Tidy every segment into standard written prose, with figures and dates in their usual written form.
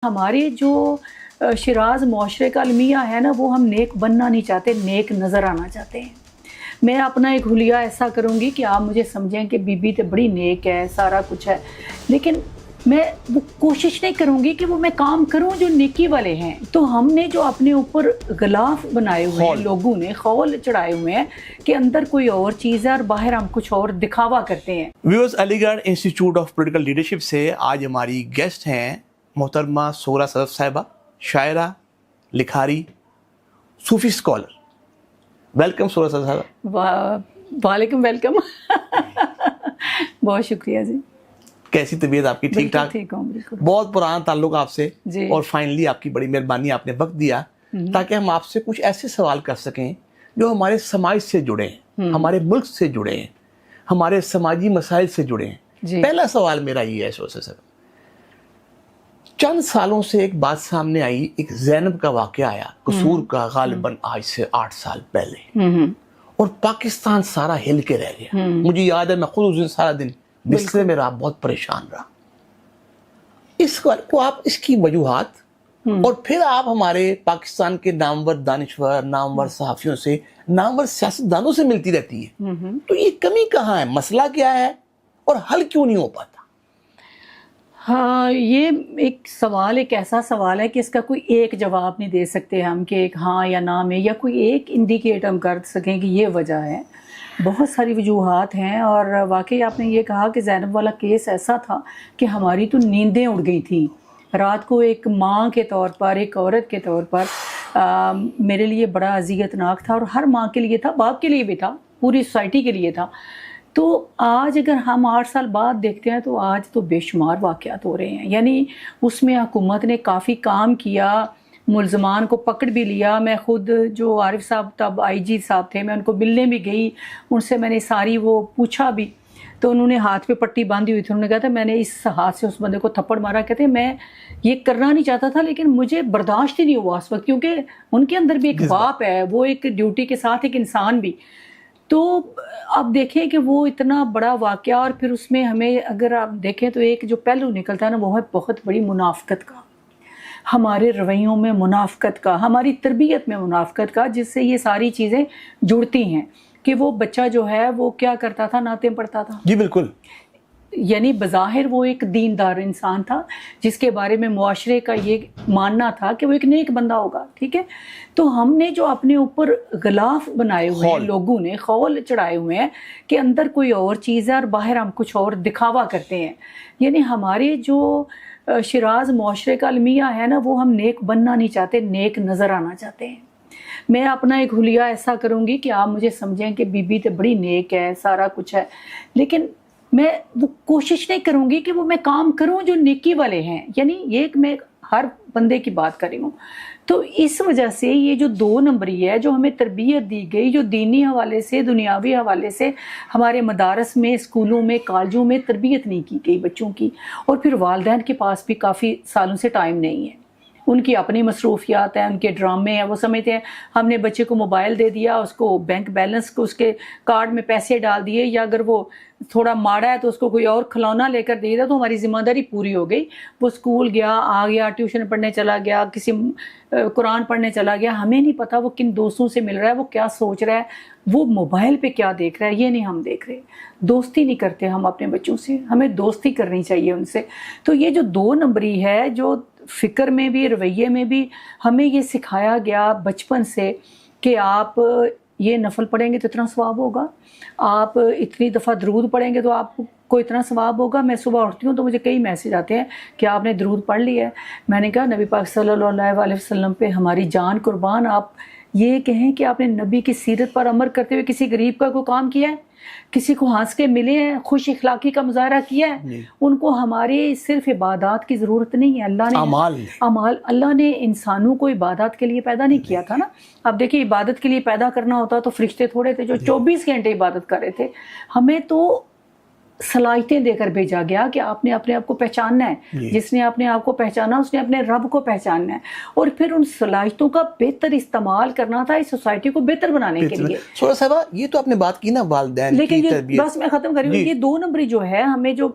ہمارے جو شراز معاشرے کا المیہ ہے نا، وہ ہم نیک بننا نہیں چاہتے، نیک نظر آنا چاہتے ہیں۔ میں اپنا ایک حلیہ ایسا کروں گی کہ آپ مجھے سمجھیں کہ بی بی تو بڑی نیک ہے، سارا کچھ ہے، لیکن میں وہ کوشش نہیں کروں گی کہ وہ میں کام کروں جو نیکی والے ہیں۔ تو ہم نے جو اپنے اوپر غلاف بنائے ہوئے ہیں، لوگوں نے خول چڑھائے ہوئے ہیں کہ اندر کوئی اور چیز ہے اور باہر ہم کچھ اور دکھاوا کرتے ہیں۔ ویورز، علی گڑھ انسٹیٹیوٹ آف پولیٹیکل لیڈرشپ سے آج ہماری گیسٹ ہیں محترمہ صغریٰ صدف صاحبہ، شاعرہ، لکھاری، صوفی اسکالر۔ ویلکم صغریٰ صدف صاحبہ۔ وعلیکم ویلکم۔ بہت شکریہ جی۔ کیسی طبیعت آپ کی؟ ٹھیک ٹھاک؟ ٹھیک ہوں، بالکل۔ بہت پرانا تعلق آپ سے جی۔ اور فائنلی آپ کی بڑی مہربانی، آپ نے وقت دیا تاکہ ہم آپ سے کچھ ایسے سوال کر سکیں جو ہمارے سماج سے جڑے ہیں، ہمارے ملک سے جڑے ہیں، ہمارے سماجی مسائل سے جڑے ہیں۔ جی۔ پہلا سوال میرا یہ ہے صغریٰ صاحب، چند سالوں سے ایک بات سامنے آئی، ایک زینب کا واقعہ آیا، قصور کا، غالباً آج سے 8 سال پہلے، اور پاکستان سارا ہل کے رہ گیا۔ مجھے یاد ہے میں خود اس دن سارا دن بسترے میں رہا، بہت پریشان رہا۔ اس کو آپ اس کی وجوہات اور پھر آپ ہمارے پاکستان کے نامور دانشور، نامور صحافیوں سے، نامور سیاستدانوں سے ملتی رہتی ہے، تو یہ کمی کہاں ہے؟ مسئلہ کیا ہے اور حل کیوں نہیں ہو پاتا؟ ہاں، یہ ایک سوال، ایک ایسا سوال ہے کہ اس کا کوئی ایک جواب نہیں دے سکتے ہم کہ ایک ہاں یا نہ میں، یا کوئی ایک انڈیکیٹ ہم کر سکیں کہ یہ وجہ ہے۔ بہت ساری وجوہات ہیں، اور واقعی آپ نے یہ کہا کہ زینب والا کیس ایسا تھا کہ ہماری تو نیندیں اڑ گئی تھیں رات کو۔ ایک ماں کے طور پر، ایک عورت کے طور پر میرے لیے بڑا اذیت ناک تھا، اور ہر ماں کے لیے تھا، باپ کے لیے بھی تھا، پوری سوسائٹی کے لیے تھا۔ تو آج اگر ہم 8 سال بعد دیکھتے ہیں تو آج تو بے شمار واقعات ہو رہے ہیں، یعنی اس میں حکومت نے کافی کام کیا، ملزمان کو پکڑ بھی لیا۔ میں خود، جو عارف صاحب تب آئی جی صاحب تھے، میں ان کو ملنے بھی گئی، ان سے میں نے ساری وہ پوچھا بھی، تو انہوں نے ہاتھ پہ پٹی باندھی ہوئی تھی، انہوں نے کہا تھا میں نے اس ہاتھ سے اس بندے کو تھپڑ مارا۔ کہتے ہیں میں یہ کرنا نہیں چاہتا تھا لیکن مجھے برداشت ہی نہیں ہوا اس وقت، کیونکہ ان کے اندر بھی ایک باپ ہے، وہ ایک ڈیوٹی کے ساتھ ایک انسان بھی۔ تو اب دیکھیں کہ وہ اتنا بڑا واقعہ، اور پھر اس میں ہمیں اگر آپ دیکھیں تو ایک جو پہلو نکلتا ہے نا، وہ ہے بہت بڑی منافقت کا، ہمارے رویوں میں منافقت کا، ہماری تربیت میں منافقت کا، جس سے یہ ساری چیزیں جڑتی ہیں کہ وہ بچہ جو ہے وہ کیا کرتا تھا، نعتیں پڑھتا تھا۔ جی بالکل۔ یعنی بظاہر وہ ایک دیندار انسان تھا، جس کے بارے میں معاشرے کا یہ ماننا تھا کہ وہ ایک نیک بندہ ہوگا، ٹھیک ہے۔ تو ہم نے جو اپنے اوپر غلاف بنائے ہوئے ہیں، لوگوں نے خول چڑھائے ہوئے ہیں کہ اندر کوئی اور چیز ہے اور باہر ہم کچھ اور دکھاوا کرتے ہیں، یعنی ہمارے جو شراز معاشرے کا المیہ ہے نا، وہ ہم نیک بننا نہیں چاہتے، نیک نظر آنا چاہتے ہیں۔ میں اپنا ایک حلیہ ایسا کروں گی کہ آپ مجھے سمجھیں کہ بی بی تو بڑی نیک ہے، سارا کچھ ہے، لیکن میں وہ کوشش نہیں کروں گی کہ وہ میں کام کروں جو نیکی والے ہیں، یعنی یہ کہ میں ہر بندے کی بات کر رہی ہوں۔ تو اس وجہ سے یہ جو 2 نمبری ہے، جو ہمیں تربیت دی گئی، جو دینی حوالے سے، دنیاوی حوالے سے ہمارے مدارس میں، اسکولوں میں، کالجوں میں تربیت نہیں کی گئی بچوں کی، اور پھر والدین کے پاس بھی کافی سالوں سے ٹائم نہیں ہے، ان کی اپنی مصروفیات ہیں، ان کے ڈرامے ہیں، وہ سمجھتے ہیں ہم نے بچے کو موبائل دے دیا، اس کو بینک بیلنس کو، اس کے کارڈ میں پیسے ڈال دیے، یا اگر وہ تھوڑا ماڑا ہے تو اس کو کوئی اور کھلونا لے کر دے دیا تو ہماری ذمہ داری پوری ہو گئی۔ وہ اسکول گیا، آ گیا، ٹیوشن پڑھنے چلا گیا، کسی قرآن پڑھنے چلا گیا، ہمیں نہیں پتہ وہ کن دوستوں سے مل رہا ہے، وہ کیا سوچ رہا ہے، وہ موبائل پہ کیا دیکھ رہا ہے، یہ نہیں ہم دیکھ رہے۔ دوستی نہیں کرتے ہم اپنے بچوں سے، ہمیں دوستی کرنی چاہیے ان سے۔ تو یہ جو 2 نمبری ہے، جو فکر میں بھی، رویے میں بھی ہمیں یہ سکھایا گیا بچپن سے کہ آپ یہ نفل پڑھیں گے تو اتنا ثواب ہوگا، آپ اتنی دفعہ درود پڑھیں گے تو آپ کو اتنا ثواب ہوگا۔ میں صبح اٹھتی ہوں تو مجھے کئی میسج آتے ہیں کہ آپ نے درود پڑھ لیا ہے۔ میں نے کہا نبی پاک صلی اللہ علیہ وسلم پہ ہماری جان قربان، آپ یہ کہیں کہ آپ نے نبی کی سیرت پر عمل کرتے ہوئے کسی غریب کا کوئی کام کیا ہے، کسی کو ہنس کے ملے ہیں، خوش اخلاقی کا مظاہرہ کیا ہے؟ ان کو ہمارے صرف عبادات کی ضرورت نہیں ہے، اللہ نے اعمال، اللہ نے انسانوں کو عبادات کے لیے پیدا نہیں کیا تھا نا۔ اب دیکھیے، عبادت کے لیے پیدا کرنا ہوتا تو فرشتے تھوڑے تھے جو 24 گھنٹے عبادت کر رہے تھے، ہمیں تو صلاحیتیں دے کر بھیجا گیا کہ آپ نے اپنے آپ کو پہچاننا ہے۔ جس نے اپنے آپ کو پہچانا، اس نے اپنے رب کو پہچاننا ہے، اور پھر ان صلاحیتوں کا بہتر استعمال کرنا تھا اس سوسائٹی کو بہتر بنانے کے لیے۔ صغریٰ صاحبہ، یہ تو آپ نے بات کی نا والدین کی تربیت، بس میں ختم کر رہی ہوں۔ یہ 2 نمبری جو ہے، ہمیں جو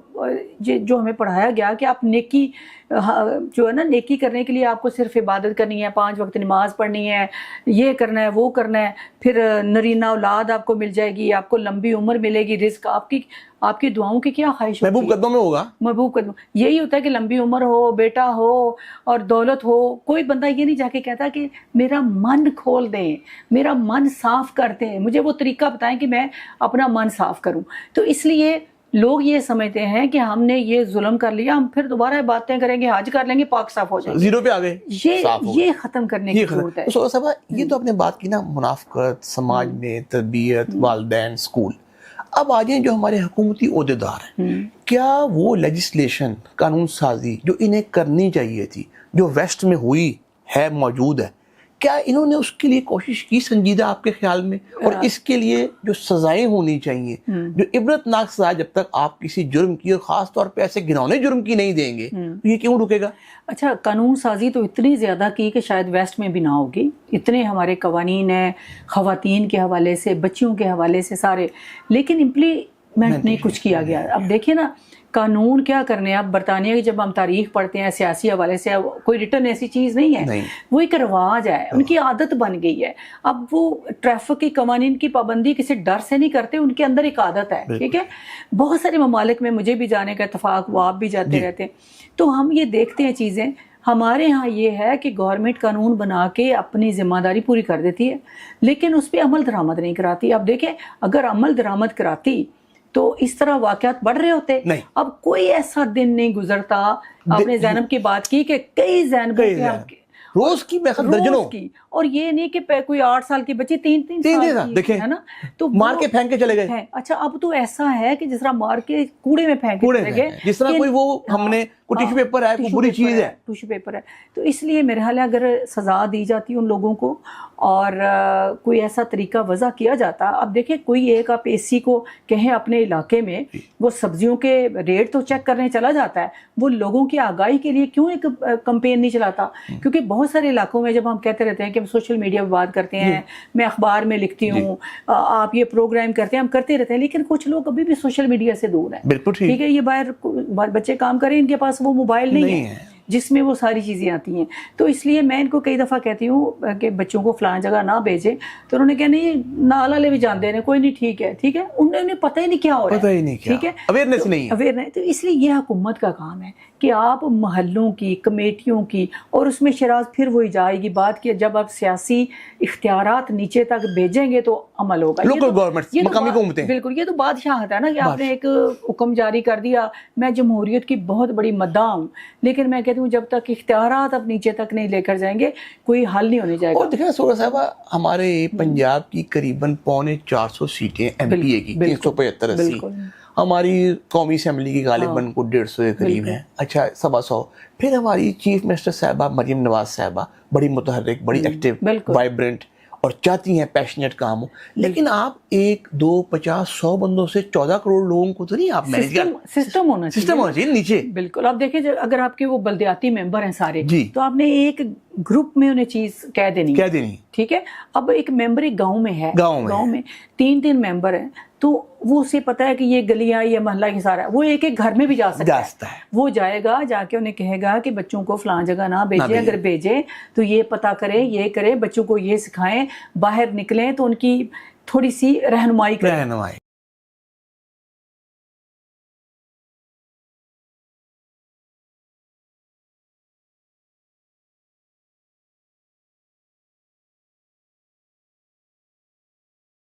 جو ہمیں پڑھایا گیا کہ آپ نیکی جو ہے نا نیکی کرنے کے لیے آپ کو صرف عبادت کرنی ہے, 5 وقت نماز پڑھنی ہے, یہ کرنا ہے وہ کرنا ہے, پھر نرینہ اولاد آپ کو مل جائے گی, آپ کو لمبی عمر ملے گی, رزق آپ کی دعاؤں کی کیا خواہش ہوتی ہے؟ محبوب قدموں میں ہوگا. محبوب قدم یہی ہوتا ہے کہ لمبی عمر ہو, بیٹا ہو اور دولت ہو. کوئی بندہ یہ نہیں جا کے کہتا کہ میرا من کھول دیں, میرا من صاف کر دیں, مجھے وہ طریقہ بتائیں کہ میں اپنا من صاف کروں. تو اس لیے لوگ یہ سمجھتے ہیں کہ ہم نے یہ ظلم کر لیا, ہم پھر دوبارہ باتیں کریں گے, حج کر لیں گے, پاک صاف ہو جائیں گے, زیرو پہ آ گئے. یہ ختم کرنے کی ضرورت ہے. صاحبہ یہ تو آپ نے بات کی نا منافقت سماج میں, تربیت, والدین, اسکول. اب آ جائیں جو ہمارے حکومتی عہدیدار ہیں, کیا وہ لیجسلیشن قانون سازی جو انہیں کرنی چاہیے تھی, جو ویسٹ میں ہوئی ہے, موجود ہے, کیا انہوں نے اس کے لیے کوشش کی سنجیدہ آپ کے خیال میں؟ اور اس کے لیے جو سزائیں ہونی چاہیے, جو عبرت ناک سزا, جب تک آپ کسی جرم کی اور خاص طور پہ ایسے گھنونے جرم کی نہیں دیں گے تو یہ کیوں رکے گا؟ اچھا, قانون سازی تو اتنی زیادہ کی کہ شاید ویسٹ میں بھی نہ ہوگی. اتنے ہمارے قوانین ہیں خواتین کے حوالے سے, بچیوں کے حوالے سے سارے, لیکن امپلیمنٹ نہیں کچھ کیا گیا. اب دیکھیں نا قانون کیا کرنے ہیں. اب برطانیہ کی جب ہم تاریخ پڑھتے ہیں سیاسی حوالے سے, کوئی ریٹن ایسی چیز نہیں ہے, وہ ایک رواج ہے, ان کی عادت بن گئی ہے. اب وہ ٹریفک کی قوانین کی پابندی کسی ڈر سے نہیں کرتے, ان کے اندر ایک عادت ہے. ٹھیک ہے, بہت سارے ممالک میں مجھے بھی جانے کا اتفاق ہوا, آپ بھی جاتے رہتے ہیں, تو ہم یہ دیکھتے ہیں چیزیں. ہمارے ہاں یہ ہے کہ گورنمنٹ قانون بنا کے اپنی ذمہ داری پوری کر دیتی ہے, لیکن اس پہ عمل درآمد نہیں کراتی. اب دیکھیں اگر عمل درآمد کراتی تو اس طرح واقعات بڑھ رہے ہوتے. اب کوئی ایسا دن نہیں گزرتا, آپ نے زینب کی بات کی کہ کئی زینبوں کے روز کی درجنوں کی, اور یہ نہیں کہ کوئی 8 سال کی بچی 3 سال کی ہے نا, تو مار کے پھینک کے چلے گئے. اچھا, اب تو ایسا ہے کہ جس طرح مار کے کوڑے میں پھینک کے چلے گئے, جس طرح کوئی وہ ہم نے ٹیشو پیپر ہے, کوئی بری چیز ہے, ٹیشو پیپر ہے. تو اس لیے میرے خیال ہے اگر سزا دی جاتی ان لوگوں کو اور کوئی ایسا طریقہ وضع کیا جاتا. اب دیکھیں کوئی ایک آپ اے سی کو کہیں اپنے علاقے میں وہ سبزیوں کے ریٹ تو چیک کرنے چلا جاتا ہے, وہ لوگوں کی آگاہی کے لیے کیوں ایک کمپین نہیں چلاتا؟ کیونکہ بہت سارے علاقوں میں جب ہم کہتے رہتے ہیں کہ ہم سوشل میڈیا پہ بات کرتے ہیں, میں اخبار میں لکھتی ہوں, آپ یہ پروگرام کرتے ہیں, ہم کرتے رہتے ہیں, لیکن کچھ لوگ ابھی بھی سوشل میڈیا سے دور ہیں. بالکل ٹھیک ہے, یہ باہر بچے کام کریں, ان کے پاس وہ موبائل نہیں ہے جس میں وہ ساری چیزیں آتی ہیں. تو اس لیے میں ان کو کئی دفعہ کہتی ہوں کہ بچوں کو فلاں جگہ نہ بھیجیں, تو انہوں نے کہا نہیں نالا لے بھی جانتے ہیں, کوئی نہیں ٹھیک ہے, ٹھیک ہے, انہیں پتہ ہی نہیں کیا ہو رہا ہے, ٹھیک ہے, اویئرنیس نہیں ہے. تو اس لیے یہ حکومت کا کام ہے کہ آپ محلوں کی, کمیٹیوں کی, اور اس میں شراز پھر وہی جائے گی بات کہ جب آپ سیاسی اختیارات نیچے تک بھیجیں گے تو عمل ہوگا. لوکل گورنمنٹ, مقامی حکومتیں, بالکل, یہ تو بادشاہت ہے نا کہ آپ نے ایک حکم جاری کر دیا. میں جمہوریت کی بہت بڑی مداح ہوں, لیکن میں کہتی ہوں جب تک اختیارات آپ نیچے تک نہیں لے کر جائیں گے کوئی حل نہیں ہونے جائے گا. اور دیکھیں سورہ صاحبہ, ہمارے پنجاب کی قریباً 450 سیٹیں ایم پی اے کی, 375-80, ہماری قومی اسمبلی کی غالباً کو 150 کے قریب ہیں, اچھا 100. پھر ہماری چیف منسٹر صاحبہ مریم نواز صاحبہ بڑی متحرک, بڑی ایکٹیو, وائبرنٹ, اور چاہتی ہیں پیشنیٹ کام ہو, لیکن آپ 1 2 50 100 بندوں سے 14 کروڑ لوگوں کو تو نہیں آپ مینیج کر, سسٹم ہونا چاہیے نیچے. بالکل, آپ دیکھیں اگر آپ کے وہ بلدیاتی ممبر ہیں سارے, تو آپ نے ایک گروپ میں انہیں چیز کہہ دینی, ٹھیک ہے. اب ایک ممبر ایک گاؤں میں ہے, گاؤں میں 3 ممبر ہیں, تو وہ اسے پتا ہے کہ یہ گلیاں یہ محلہ کی سارا, وہ ایک گھر میں بھی جا سکتا ہے. وہ جائے گا, جا کے انہیں کہے گا کہ بچوں کو فلاں جگہ نہ بھیجیں, اگر بھیجیں تو یہ پتہ کریں, یہ کریں, بچوں کو یہ سکھائیں, باہر نکلیں تو ان کی تھوڑی سی رہنمائی کریں.